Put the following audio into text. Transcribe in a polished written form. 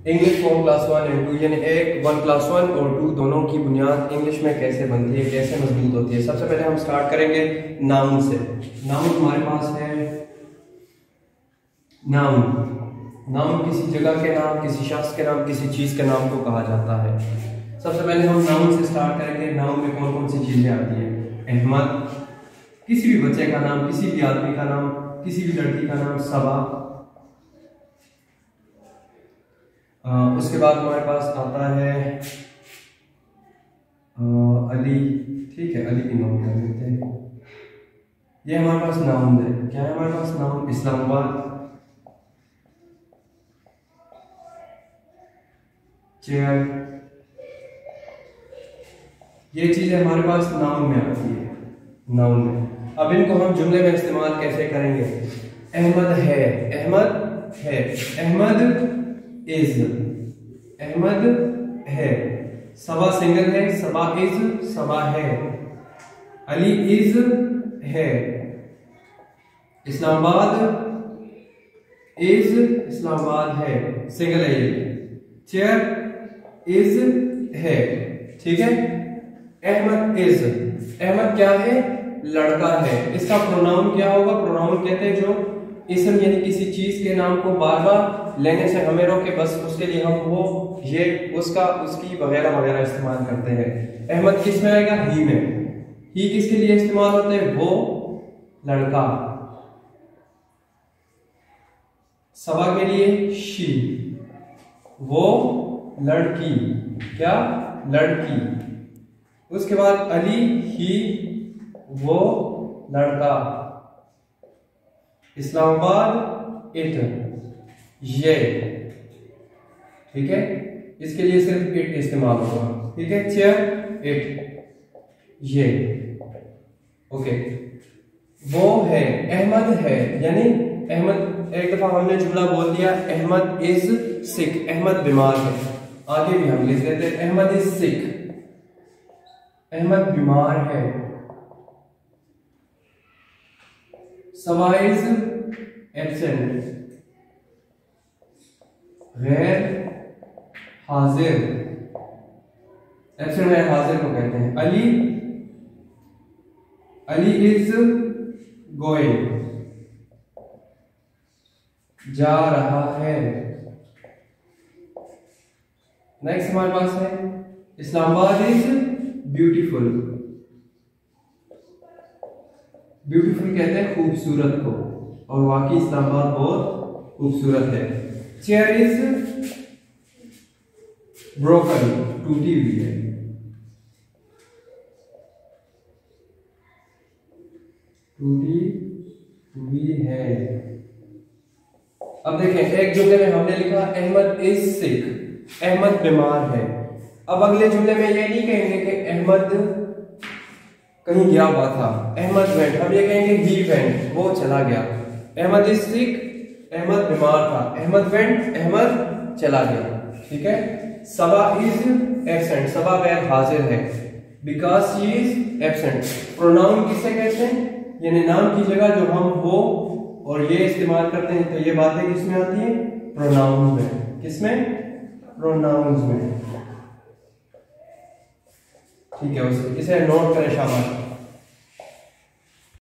English for class 1 and 2, यानी एक 1 class 1 और 2 दोनों की बुनियाद इंग्लिश में कैसे बनती है, कैसे मजबूत होती है। सबसे पहले हम स्टार्ट करेंगे नाउन से। नाउन हमारे पास है नाउन। नाउन किसी जगह के नाम, किसी शख्स के नाम, किसी चीज के नाम को कहा जाता है। सबसे पहले हम नाउन से स्टार्ट करेंगे। नाउन में कौन कौन सी चीजें आती है? अहमद, किसी भी बच्चे का नाम, किसी भी आदमी का नाम, किसी भी लड़की का नाम। सबा, उसके बाद हमारे पास आता है अली। ठीक है, अली की नाम कर देते हैं। ये हमारे पास नाउन है। क्या है हमारे पास नाउन? इस्लामाबाद, चेयर, ये चीजें हमारे पास नाउन में आती है। नाउन में अब इनको हम जुमले में इस्तेमाल कैसे करेंगे? अहमद है, अहमद है, अहमद इज, अहमद है। सबा सिंगल है, सबा इज, सबा है। अली इज है। इस्लामाबाद इज, इस्लामाबाद है, सिंगल है ये। चेयर इज है। ठीक है, अहमद इज, अहमद क्या है? लड़का है। इसका प्रोनाउन क्या होगा? प्रोनाउन कहते हैं जो इसम यानी किसी चीज के नाम को बार बार लेने से हमें रोके, बस उसके लिए हम वो, ये, उसका, उसकी वगैरह वगैरह इस्तेमाल करते हैं। अहमद किस में आएगा? ही में। ही किसके लिए इस्तेमाल होते हैं? वो, लड़का। सबा के लिए शी, वो लड़की। क्या? लड़की। उसके बाद अली ही, वो लड़का। इस्लामाबाद इट, ये। ठीक है, इसके लिए सिर्फ इट इस्तेमाल होगा। ठीक है, चेयर इट, ये। ओके, वो है, अहमद है, यानी अहमद, एक दफा हमने जुमला बोल दिया अहमद इज सिक, अहमद बीमार है। आगे भी हम लिख देते हैं अहमद इज सिक, अहमद बीमार है। सबा इज एब्सेंट, गैर हाजिर। एब्सेंट गैर हाजिर को कहते हैं। अली, अली इज गोइंग, जा रहा है। नेक्स्ट हमारे पास है इस्लामाबाद इज ब्यूटीफुल। ब्यूटीफुल कहते हैं खूबसूरत को, और वाकई इस्लामाबाद बहुत खूबसूरत है। चेयर इज ब्रोकन, टूटी हुई है। टूटी हुई है। अब देखें, एक जुमले में हमने लिखा अहमद इज सिक, अहमद बीमार है। अब अगले जुमले में ये नहीं कहेंगे कि अहमद कहीं गया हुआ था, अहमद वेंट। हम ये कहेंगे ही वेंट, वो चला गया। अहमद इज सिक, अहमद बीमार था। अहमद वेंट, अहमद चला गया। ठीक है, सबा इज एब्सेंट, सबा गैर हाजिर है, because she is absent. Pronoun किसे कहते हैं? यानी नाम की जगह जो हम वो और ये इस्तेमाल करते हैं, तो ये बातें किसमें आती हैं? प्रोनाउन में। किसमें? प्रोनाउंस में। ठीक है, इसे नोट करें शाबाश।